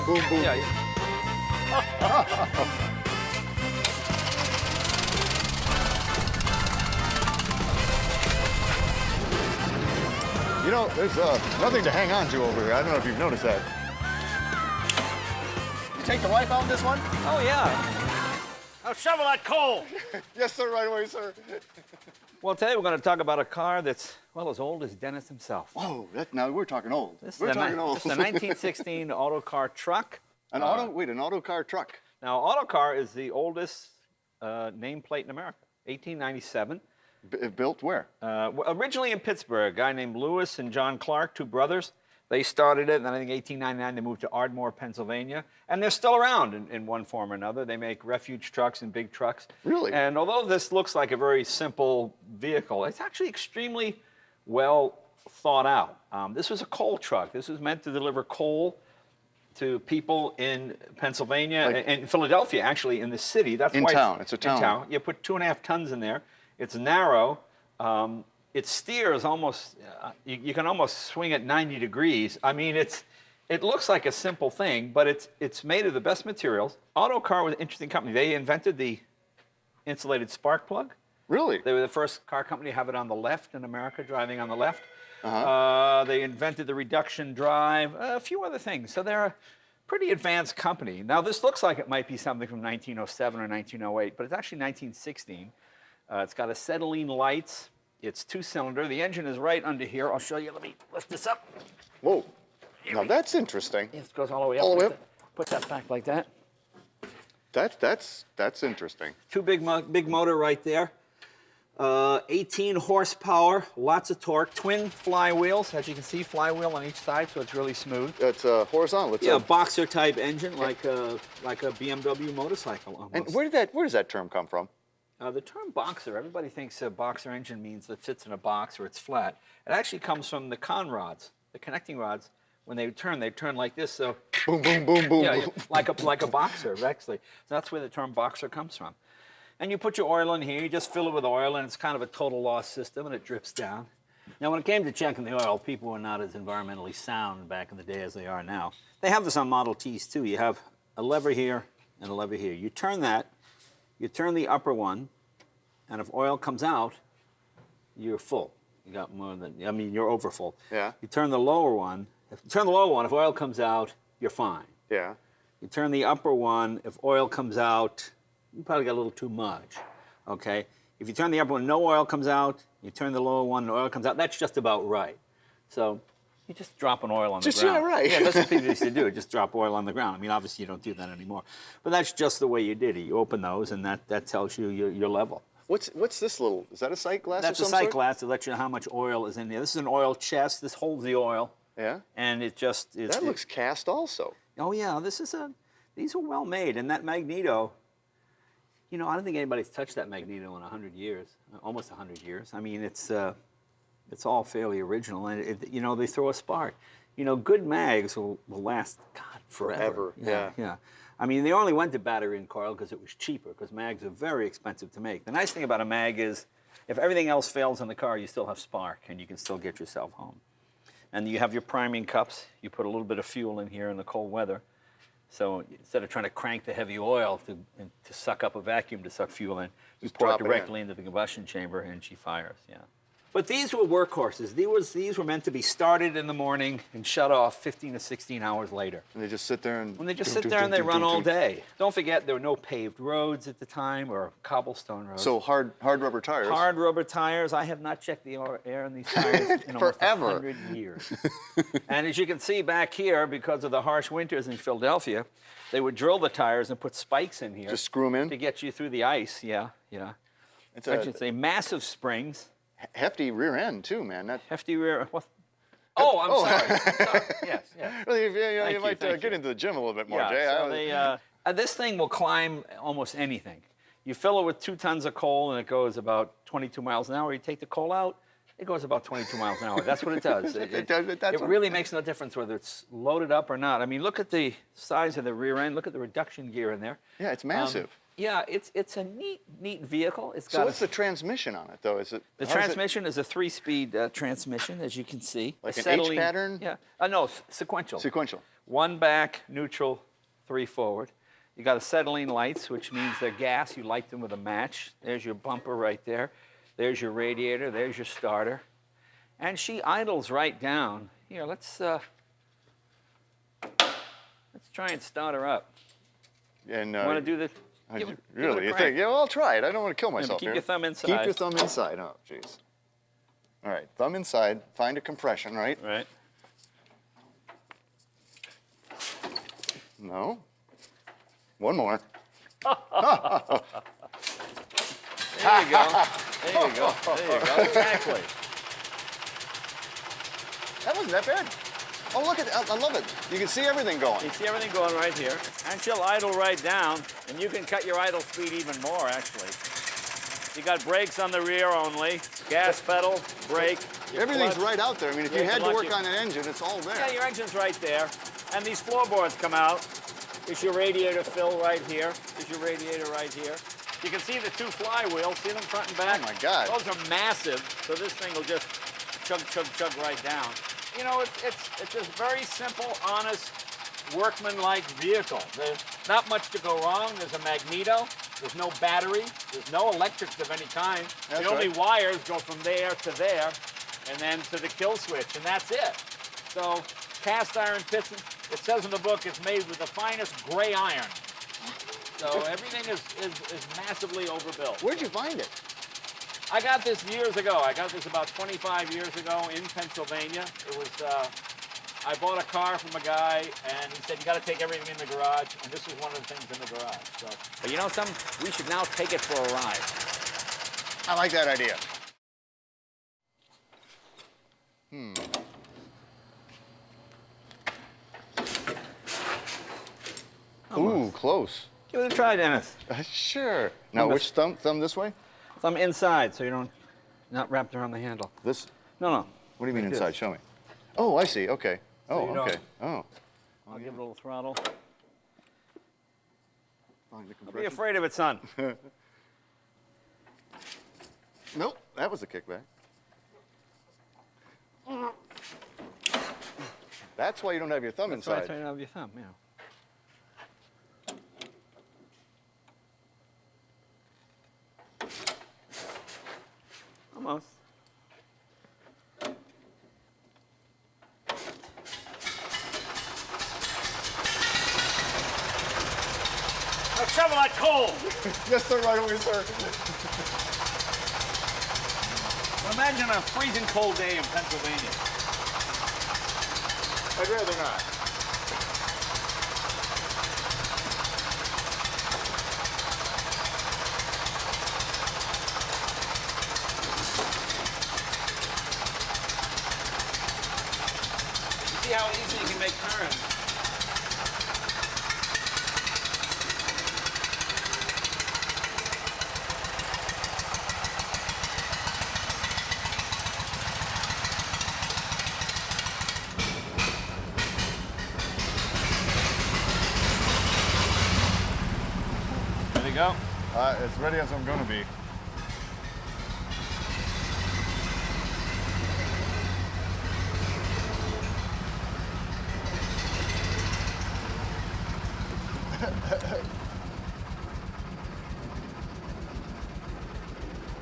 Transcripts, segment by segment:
boom, boom. Yeah. You know, there's nothing to hang on to over here. I don't know if you've noticed that. You take the wife out in this one? Oh, yeah. Now shovel that coal. Yes, sir, right away, sir. Well, today we're going to talk about a car that's, well, as old as Dennis himself. Oh, now we're talking old. This We're is talking old. This is a 1916 Autocar Truck. An Autocar truck. Now, Autocar is the oldest nameplate in America, 1897. Built where? Originally in Pittsburgh, a guy named Lewis and John Clark, two brothers. They started it, and then I think 1899 they moved to Ardmore, Pennsylvania. And they're still around in one form or another. They make refuge trucks and big trucks. Really? And although this looks like a very simple vehicle, it's actually extremely well thought out. This was a coal truck. This was meant to deliver coal to people in Pennsylvania and Philadelphia, actually, in the city. That's in why town. It's a town. In town. You put 2.5 tons in there. It's narrow. It steers almost, you can almost swing it 90 degrees. I mean, it looks like a simple thing, but it's made of the best materials. Autocar was an interesting company. They invented the insulated spark plug. Really? They were the first car company to have it on the left in America, driving on the left. They invented the reduction drive, a few other things. So they're a pretty advanced company. Now, this looks like it might be something from 1907 or 1908, but it's actually 1916. It's got acetylene lights. It's two-cylinder. The engine is right under here. I'll show you. Let me lift this up. Whoa. Now that's interesting. It goes all the way up. All the way up. Put that back like that. That's interesting. Two big motor right there. 18 horsepower, lots of torque. Twin flywheels, as you can see, flywheel on each side, so it's really smooth. It's horizontal. It's boxer-type engine, like a BMW motorcycle almost. And where does that term come from? The term boxer, everybody thinks a boxer engine means it fits in a box or it's flat. It actually comes from the con rods, the connecting rods. When they turn like this, so boom, boom, boom, boom. Yeah, like a boxer, actually. So that's where the term boxer comes from. And you put your oil in here, you just fill it with oil, and it's kind of a total loss system, and it drips down. Now, when it came to checking the oil, people were not as environmentally sound back in the day as they are now. They have this on Model Ts, too. You have a lever here and a lever here. You turn that. You turn the upper one, and if oil comes out, you're full. You got more than, I mean, you're over full. Yeah. You turn the lower one. If you turn the lower one, if oil comes out, you're fine. Yeah. You turn the upper one, if oil comes out, you probably got a little too much, okay? If you turn the upper one, no oil comes out. You turn the lower one, and oil comes out. That's just about right. So you just drop an oil on the ground. Yeah, right. Yeah, that's what people used to do, just drop oil on the ground. I mean, obviously, you don't do that anymore. But that's just the way you did it. You open those, and that tells you your level. What's this little, is that a sight glass That's of a some sight sort? glass to let you know how much oil is in there. This is an oil chest. This holds the oil. Yeah. And it just is. That looks cast also. Oh, yeah. These are well made. And that magneto, you know, I don't think anybody's touched that magneto in 100 years, almost 100 years. I mean, it's all fairly original. And, you know, they throw a spark. You know, good mags will last, God, forever. Yeah. I mean, they only went to battery and coil because it was cheaper, because mags are very expensive to make. The nice thing about a mag is if everything else fails in the car, you still have spark, and you can still get yourself home. And you have your priming cups. You put a little bit of fuel in here in the cold weather. So instead of trying to crank the heavy oil to suck up a vacuum to suck fuel in, you pour it directly into the combustion chamber, and she fires, yeah. But these were workhorses. These were meant to be started in the morning and shut off 15 to 16 hours later. And they just sit there and... When they just sit there and they run all day. Don't forget, there were no paved roads at the time or cobblestone roads. So hard rubber tires. Hard rubber tires. I have not checked the air in these tires in almost 100 years. And as you can see back here, because of the harsh winters in Philadelphia, they would drill the tires and put spikes in here. Just screw them in? To get you through the ice, yeah. I should say massive springs. Hefty rear end, too, man. Hefty rear... What? Oh, I'm sorry. Yes. Well, you might get into the gym a little bit more, Jay. So this thing will climb almost anything. You fill it with 2 tons of coal, and it goes about 22 miles an hour. You take the coal out, it goes about 22 miles an hour. That's what it does. It really makes no difference whether it's loaded up or not. I mean, look at the size of the rear end. Look at the reduction gear in there. Yeah, it's massive. Yeah, it's a neat vehicle. It's got So what's the transmission on it, though? Is it the how does it- transmission is a 3-speed transmission, as you can see. Like an H Acetylene- pattern? Yeah. No, sequential. Sequential. 1 back, neutral, 3 forward. You got acetylene lights, which means they're gas. You light them with a match. There's your bumper right there. There's your radiator. There's your starter. And she idles right down. Here, let's try and start her up. And You want to do this? really? You think? Yeah, well, I'll try it. I don't want to kill but myself keep here. your thumb inside. Keep your thumb inside. Oh, jeez. All right, thumb inside. Find a compression, right? Right. No. One more. There you go. There you go. There you go. Exactly. That wasn't that bad. Oh, look at it. I love it. You can see everything going. You see everything going right here. And she'll idle right down, and you can cut your idle speed even more, actually. You got brakes on the rear only, gas pedal, brake. your Everything's clutch. right out there. I mean, if Yeah, you had to clutch work it. on an engine, it's all there. Yeah, your engine's right there. And these floorboards come out. There's your radiator fill right here. There's your radiator right here. You can see the 2 flywheels. See them front and back? Oh, my God. Those are massive, so this thing will just chug, chug, chug right down. You know, it's just very simple, honest, workman-like vehicle. There's not much to go wrong. There's a magneto. There's no battery. There's no electrics of any kind. That's the only right. wires go from there to there, and then to the kill switch, and that's it. So cast iron piston. It says in the book it's made with the finest gray iron. So everything is massively overbuilt. Where'd you find it? I got this years ago. I got this about 25 years ago in Pennsylvania. It was, I bought a car from a guy, and he said, you got to take everything in the garage, and this was one of the things in the garage. So, but you know something? We should now take it for a ride. I like that idea. Ooh, close. Give it a try, Dennis. Sure. Now, Thumb which thumb this way? Thumb inside, so you don't, not wrapped around the handle. This? No, no. What do you mean Like inside? this. Show me. Oh, I see. Okay. Oh, you don't- okay. Oh. I'll give it a little throttle. Find the Don't be compression. afraid of it, son. Nope, that was a kickback. That's why you don't have your thumb That's why I inside. turn it out of your thumb, yeah. Almost. Now shovel that coal. Yes, sir, right away, sir. Imagine a freezing cold day in Pennsylvania. I'd rather not. You see how easy you can make turns. There you go. As ready as I'm going to be.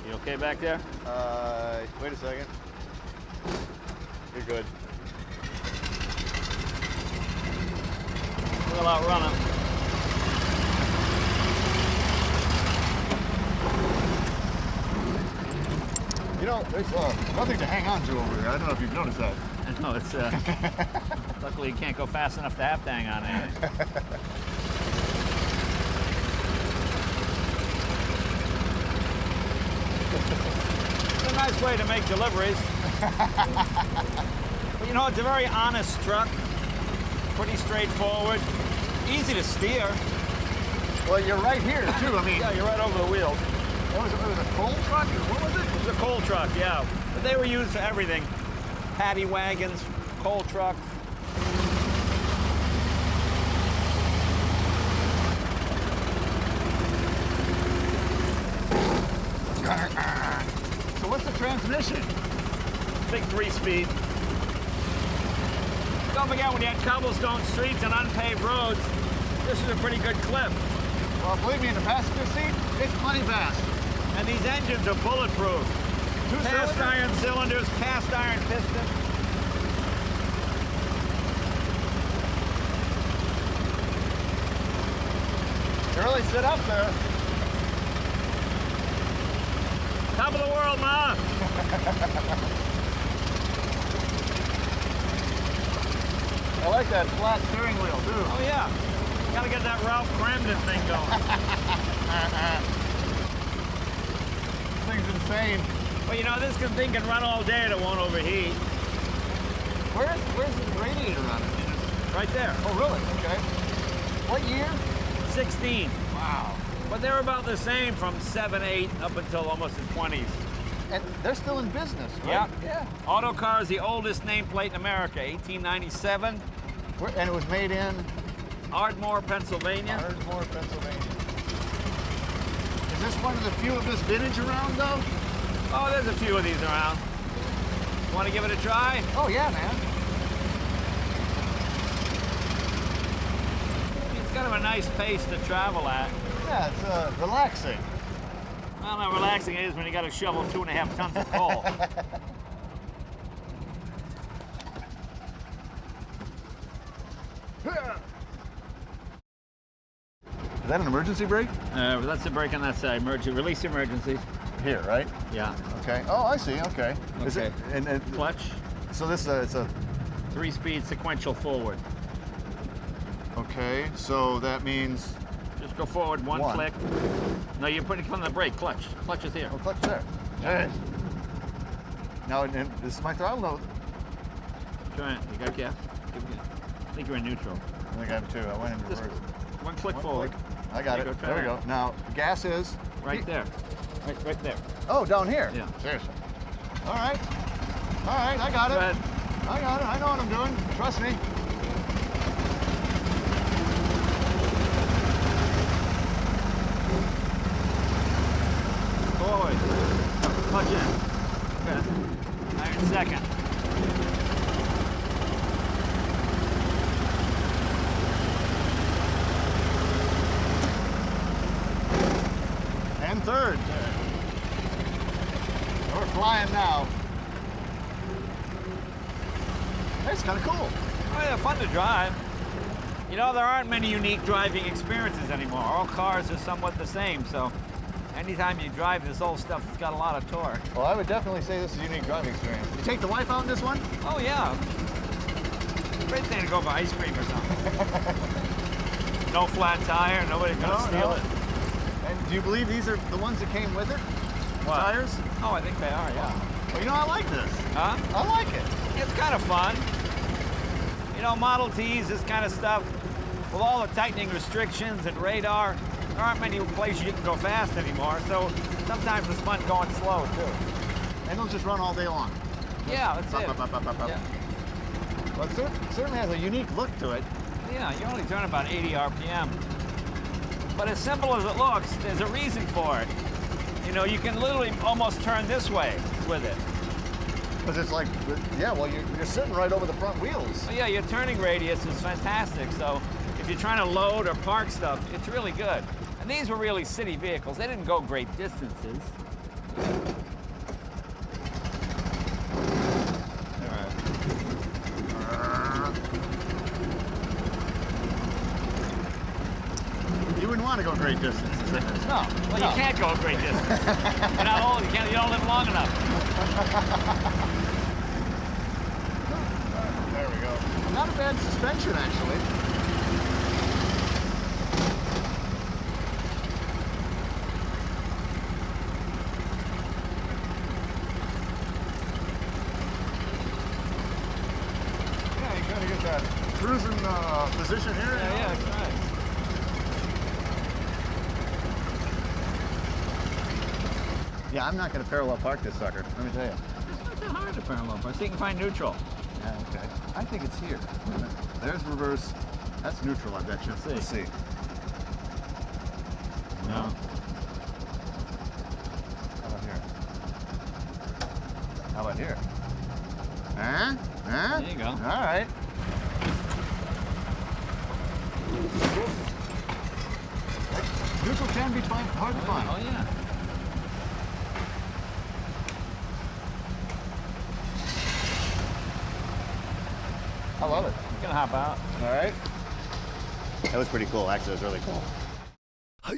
You okay back there? Wait a second. You're good. We'll outrun him. You know, there's nothing to hang on to over here. I don't know if you've noticed that. No, it's luckily you can't go fast enough to have to hang on anything. It's a nice way to make deliveries. But you know, it's a very honest truck. Pretty straightforward. Easy to steer. Well, you're right here, too. I mean, Yeah, you're right over the wheels. what was it? It was a coal truck? Or what was it? It was a coal truck, yeah. But they were used for everything. Paddy wagons, coal trucks. transmission. Big 3-speed. Don't forget, when you had cobblestone streets and unpaved roads, this is a pretty good clip. Well, believe me, in the passenger seat, it's plenty fast. And these engines are bulletproof. Cast Two-cylinder? iron cylinders, cast iron piston. You really sit up there. Top of the world, Ma. I like that flat steering wheel, too. Oh, yeah. Gotta get that Ralph Cramden thing going. This thing's insane. Well, you know, this thing can run all day and it won't overheat. Where's the radiator on it? Right there. Oh, really? Okay. What year? 16. Wow. But they're about the same from 7, 8 up until almost the 20s. And they're still in business, right? Yeah. Yeah. Autocar is the oldest nameplate in America, 1897, And it was made in Ardmore, Pennsylvania. Ardmore, Pennsylvania. Is this one of the few of this vintage around, though? Oh, there's a few of these around. Want to give it a try? Oh, yeah, man. It's kind of a nice pace to travel at. Yeah, it's relaxing. I don't know how relaxing it is when you got to shovel 2.5 tons of coal. Is that an emergency brake? That's the brake on that side. Release emergency. Here, right? Yeah. Okay. Oh, I see. Okay. Is it, Okay. and Clutch. so this it's a 3-speed sequential forward. okay. So that means Just go forward one One. click. No, you're putting it on the brake. Clutch. Clutch is here. oh, clutch there. Hey. Now, and this is my throttle note. Try it. You got gas? I think you're in neutral. I think I have two. I went in Just reverse. one click One forward. click. I got There you it. go, There we try go. Now, gas is Right there. Right there. Oh, down here. Yeah. Seriously. All right. All right. I got it. Go ahead. I got it. I know what I'm doing. Trust me. Forward. Clutch in. Good. Iron second. And third. We're flying now. That's kind of cool. Oh, yeah, fun to drive. You know, there aren't many unique driving experiences anymore. All cars are somewhat the same, so anytime you drive this old stuff, it's got a lot of torque. Well, I would definitely say this is a unique driving experience. You take the wife out in this one? Oh, yeah. Great thing to go for ice cream or something. No flat tire, nobody's gonna steal it. And do you believe these are the ones that came with it? What? Tires? Oh, I think they are, yeah. Well, you know, I like this. Huh? I like it. It's kind of fun. You know, Model Ts, this kind of stuff, with all the tightening restrictions and radar, there aren't many places you can go fast anymore, so sometimes it's fun going slow, too. And they'll just run all day long. Yeah, that's it. Up. Yeah. Well, it certainly has a unique look to it. Yeah, you only turn about 80 RPM. But as simple as it looks, there's a reason for it. You know, you can literally almost turn this way with it. Because it's like, yeah, well, you're sitting right over the front wheels. So yeah, your turning radius is fantastic. So if you're trying to load or park stuff, it's really good. And these were really city vehicles. They didn't go great distances. You wouldn't want to go great distances. No. Well, you can't go a great distance. You're not old. You don't live long enough. There we go. Not a bad suspension, actually. Yeah, you gotta get that cruising position here. you know? Yeah, that's right. Yeah, I'm not gonna parallel park this sucker. Let me tell you. It's not that hard to parallel park. So you can find neutral. Yeah, okay. I think it's here. Wait a minute. There's reverse. That's neutral, I bet you. Let's see. No. No. How about here? about here? Huh? Huh? There you go. All right. Neutral can be hard to find. Oh, yeah. I love it. You can hop out. All right. That was pretty cool. Actually, it was really cool. Hi.